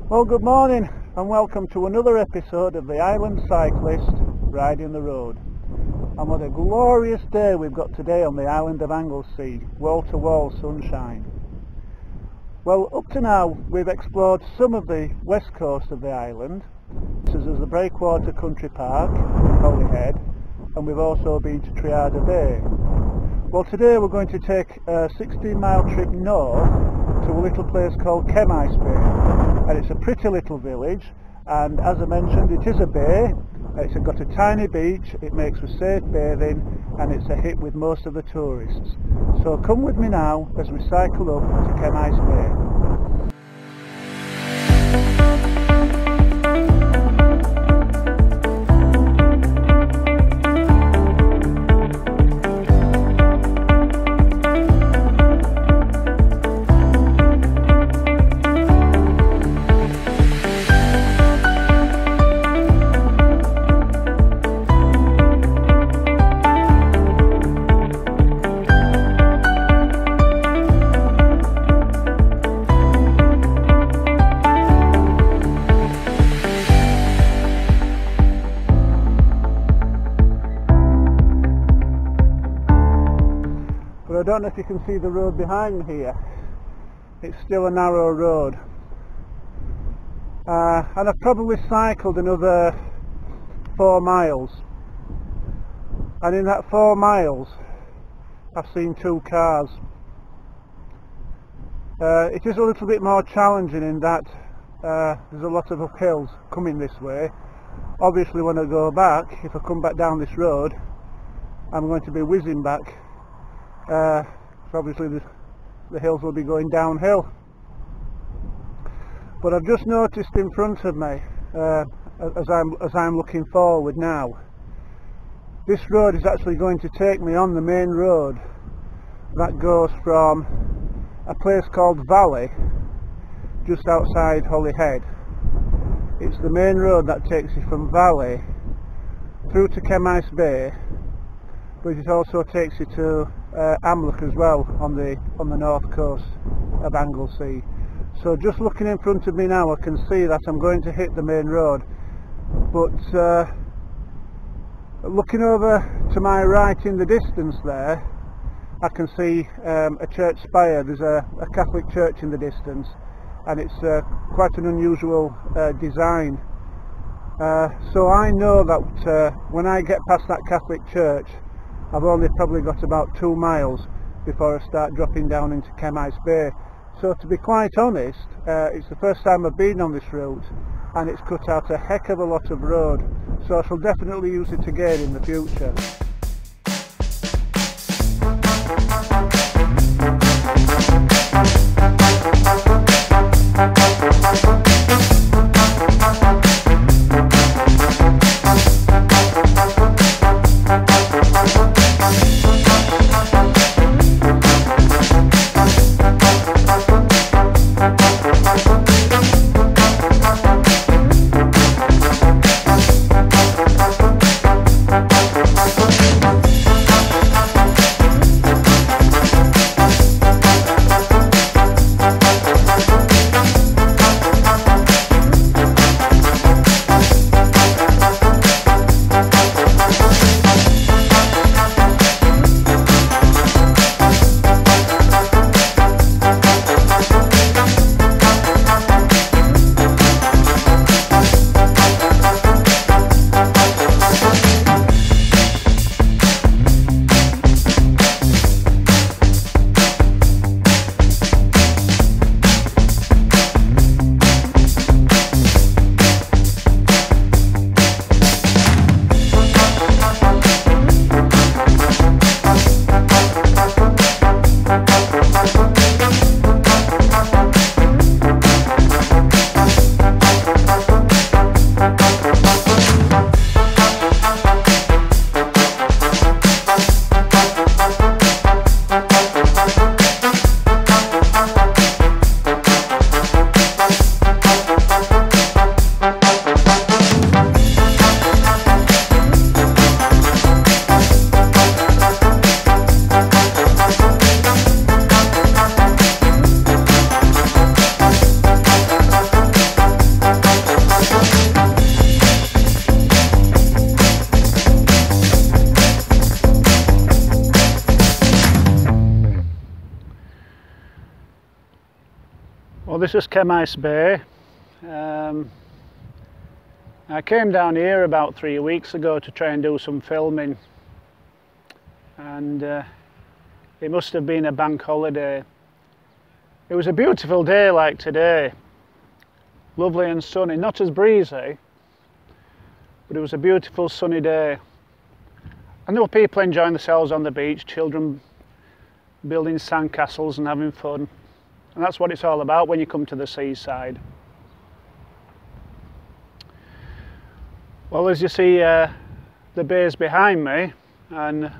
Well, good morning and welcome to another episode of the Island Cyclist Riding the Road. And what a glorious day we've got today on the island of Anglesey, wall-to-wall sunshine. Well, up to now we've explored some of the west coast of the island, such as the Breakwater Country Park, Holyhead, and we've also been to Triada Bay. Well, today we're going to take a 16-mile trip north to a little place called Camaes Bay, and it's a pretty little village, and as I mentioned, it is a bay. It's got a tiny beach, it makes for safe bathing, and it's a hit with most of the tourists. So come with me now as we cycle up to Camaes Bay. I don't know if you can see the road behind me here. It's still a narrow road, and I've probably cycled another 4 miles, and in that 4 miles I've seen 2 cars. It is a little bit more challenging in that there's a lot of uphills coming this way. Obviously when I go back, if I come back down this road, I'm going to be whizzing back. So obviously the hills will be going downhill, but I've just noticed in front of me, as I'm looking forward now, this road is actually going to take me on the main road that goes from a place called Valley just outside Holyhead. It's the main road that takes you from Valley through to Camaes Bay, but it also takes you to Anglesey as well on the north coast of Anglesey. So just looking in front of me now, I can see that I'm going to hit the main road, but looking over to my right in the distance there, I can see a church spire. There's a Catholic church in the distance, and it's quite an unusual design. So I know that when I get past that Catholic church, I've only probably got about 2 miles before I start dropping down into Camaes Bay. So to be quite honest, it's the first time I've been on this route, and it's cut out a heck of a lot of road, so I shall definitely use it again in the future. Well, this is Camaes Bay. I came down here about 3 weeks ago to try and do some filming, and it must have been a bank holiday. It was a beautiful day like today, lovely and sunny, not as breezy, but it was a beautiful sunny day. And there were people enjoying themselves on the beach, children building sandcastles and having fun. And that's what it's all about when you come to the seaside. Well, as you see, the bay's behind me, and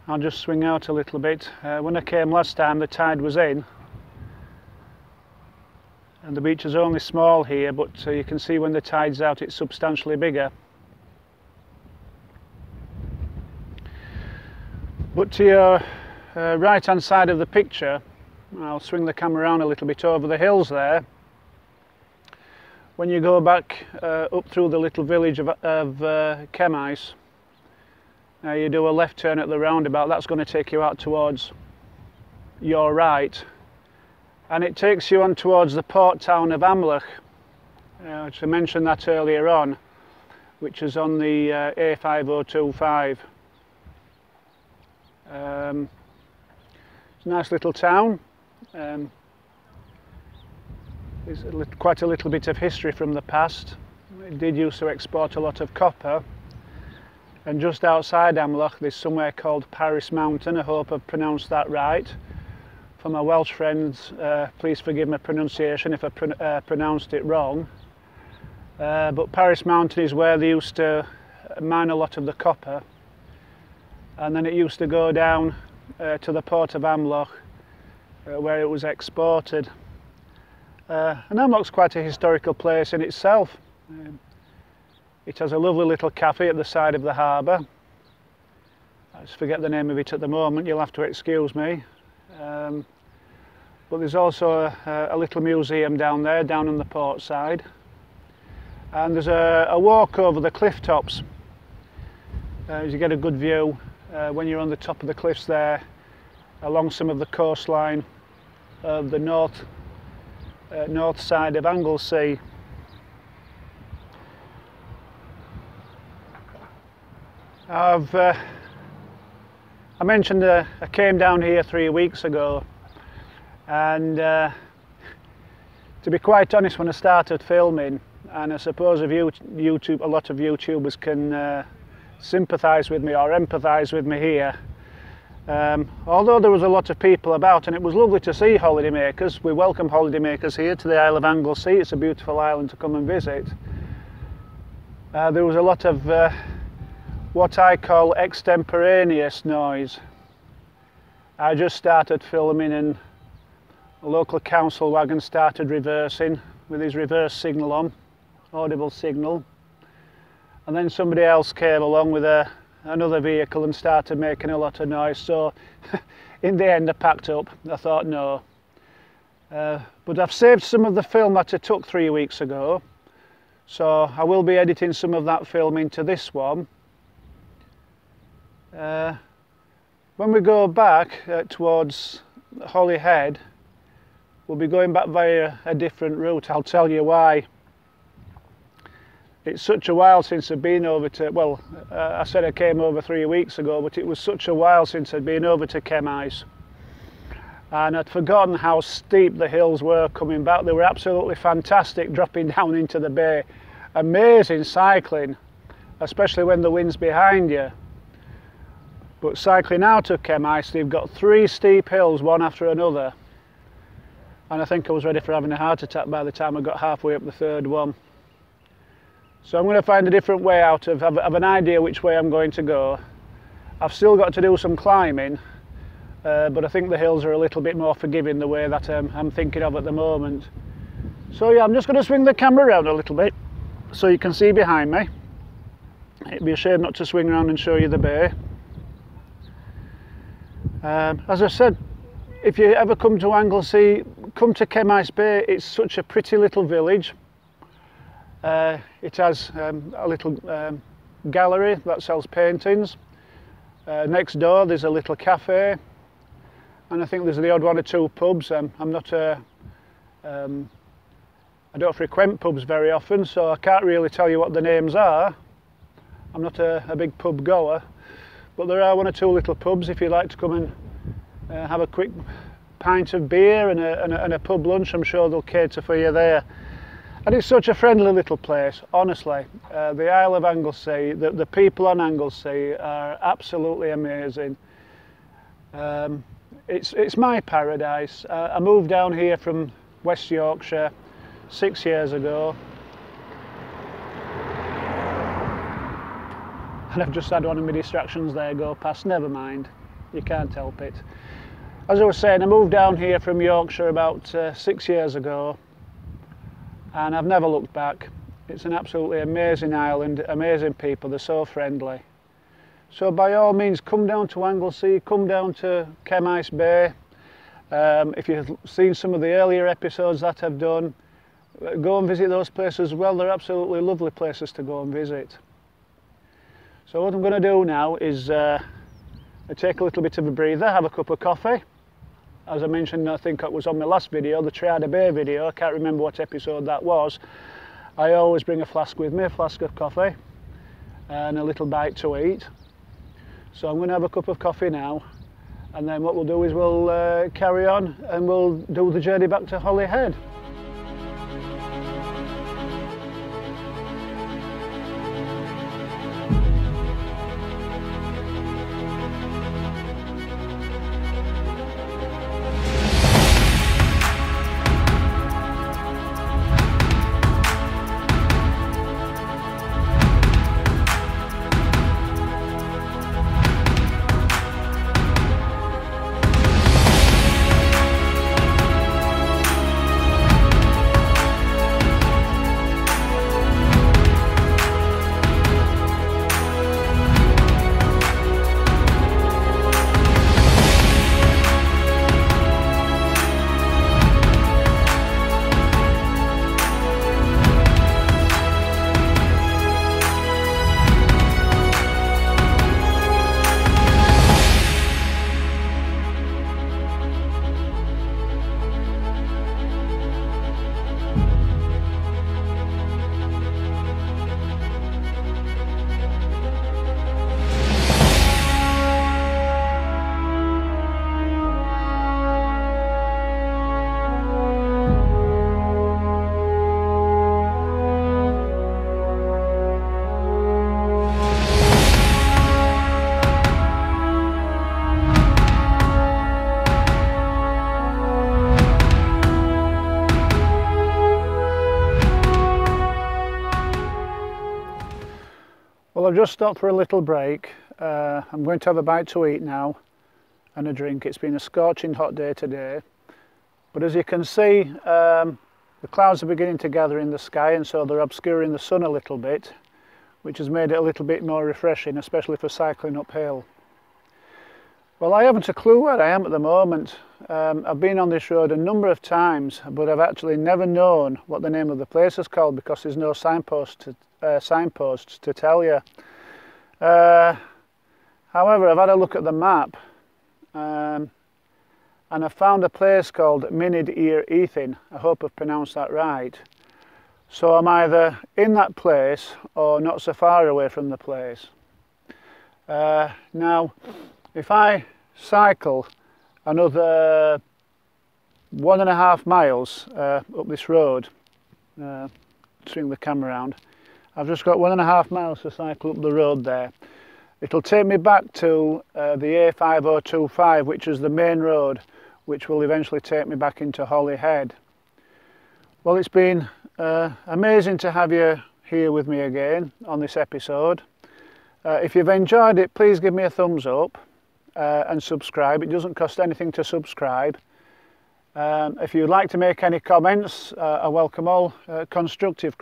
I'll just swing out a little bit. When I came last time, the tide was in, and the beach is only small here, but you can see when the tide's out it's substantially bigger. But to your right hand side of the picture, I'll swing the camera around a little bit over the hills there. When you go back up through the little village of Camaes, you do a left turn at the roundabout. That's going to take you out towards your right, and it takes you on towards the port town of Anglesey, which I mentioned that earlier on, which is on the A5025. It's a nice little town. There's quite a little bit of history from the past. It did used to export a lot of copper, and just outside Anglesey there's somewhere called Paris Mountain. I hope I've pronounced that right. For my Welsh friends, please forgive my pronunciation if I pronounced it wrong. But Paris Mountain is where they used to mine a lot of the copper, and then it used to go down to the port of Anglesey, where it was exported. And Anglesey's quite a historical place in itself. It has a lovely little cafe at the side of the harbour. I just forget the name of it at the moment, you'll have to excuse me. But there's also a little museum down there, down on the port side. And there's a walk over the cliff tops. You get a good view when you're on the top of the cliffs there, along some of the coastline of the north side of Anglesey. I mentioned I came down here 3 weeks ago, and to be quite honest, when I started filming, and I suppose a lot of YouTubers can sympathise with me or empathise with me here. Although there was a lot of people about, and it was lovely to see holidaymakers, we welcome holidaymakers here to the Isle of Anglesey. It's a beautiful island to come and visit. There was a lot of what I call extemporaneous noise. I just started filming and a local council wagon started reversing with his reverse signal on, audible signal, and then somebody else came along with another vehicle and started making a lot of noise. So in the end I packed up. I thought no. But I've saved some of the film that I took 3 weeks ago, so I will be editing some of that film into this one. When we go back towards Holyhead, we'll be going back via a different route. I'll tell you why. It's such a while since I've been over to, well, I said I came over 3 weeks ago, but it was such a while since I'd been over to Camaes, and I'd forgotten how steep the hills were coming back. They were absolutely fantastic dropping down into the bay. Amazing cycling, especially when the wind's behind you. But cycling out of Camaes, they've got 3 steep hills, one after another, and I think I was ready for having a heart attack by the time I got halfway up the 3rd one. So I'm going to find a different way out of an idea which way I'm going to go. I've still got to do some climbing, but I think the hills are a little bit more forgiving the way that I'm thinking of at the moment. So yeah, I'm just going to swing the camera around a little bit so you can see behind me. It'd be a shame not to swing around and show you the bay. As I said, if you ever come to Anglesey, come to Camaes Bay. It's such a pretty little village. It has a little gallery that sells paintings. Next door there's a little cafe, and I think there's the odd 1 or 2 pubs. I'm not I don't frequent pubs very often, so I can't really tell you what the names are. I'm not a big pub goer, but there are one or two little pubs if you'd like to come and have a quick pint of beer and a pub lunch. I'm sure they'll cater for you there. And it's such a friendly little place, honestly. The Isle of Anglesey, the people on Anglesey are absolutely amazing. It's my paradise. I moved down here from West Yorkshire 6 years ago, and I've just had one of my distractions there go past. Never mind, you can't help it. As I was saying, I moved down here from Yorkshire about 6 years ago, and I've never looked back. It's an absolutely amazing island, amazing people, they're so friendly. So by all means, come down to Anglesey, come down to Camaes Bay. If you've seen some of the earlier episodes that I've done, go and visit those places as well. They're absolutely lovely places to go and visit. So what I'm going to do now is take a little bit of a breather, have a cup of coffee. As I mentioned, I think it was on my last video, the Triada Bay video, I can't remember what episode that was. I always bring a flask with me, a flask of coffee and a little bite to eat. So I'm going to have a cup of coffee now, and then what we'll do is we'll carry on and we'll do the journey back to Holyhead. Well, I've just stopped for a little break. I'm going to have a bite to eat now and a drink. It's been a scorching hot day today, but as you can see, the clouds are beginning to gather in the sky, and so they're obscuring the sun a little bit, which has made it a little bit more refreshing, especially for cycling uphill. Well, I haven't a clue where I am at the moment. I've been on this road a number of times, but I've actually never known what the name of the place is called because there's no signposts to tell you. However, I've had a look at the map and I've found a place called Mynyd Ir Eithin. I hope I've pronounced that right. So I'm either in that place or not so far away from the place. Now, if I cycle another 1.5 miles up this road, swing the camera around, I've just got 1.5 miles to cycle up the road there. It'll take me back to the A5025, which is the main road, which will eventually take me back into Holyhead. Well, it's been amazing to have you here with me again on this episode. If you've enjoyed it, please give me a thumbs up and subscribe. It doesn't cost anything to subscribe. If you'd like to make any comments, I welcome all constructive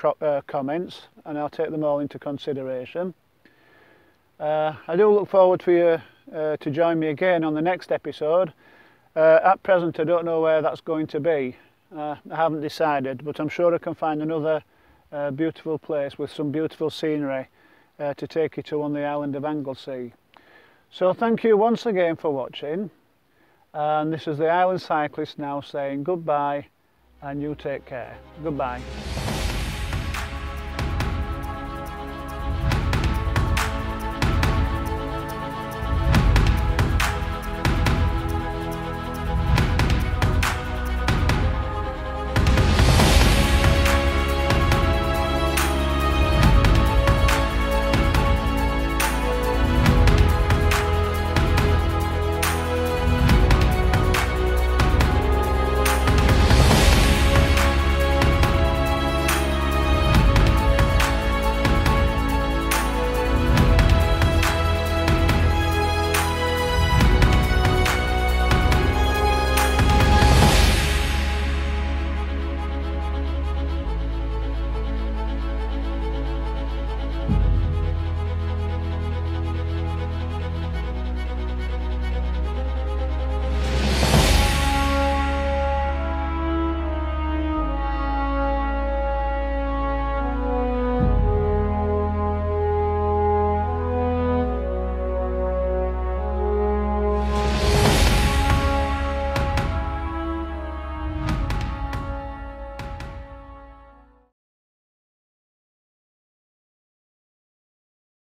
comments, and I'll take them all into consideration. I do look forward for you to join me again on the next episode. At present, I don't know where that's going to be. I haven't decided, but I'm sure I can find another beautiful place with some beautiful scenery to take you to on the island of Anglesey. So thank you once again for watching, and this is the Island Cyclist now saying goodbye and you take care. Goodbye.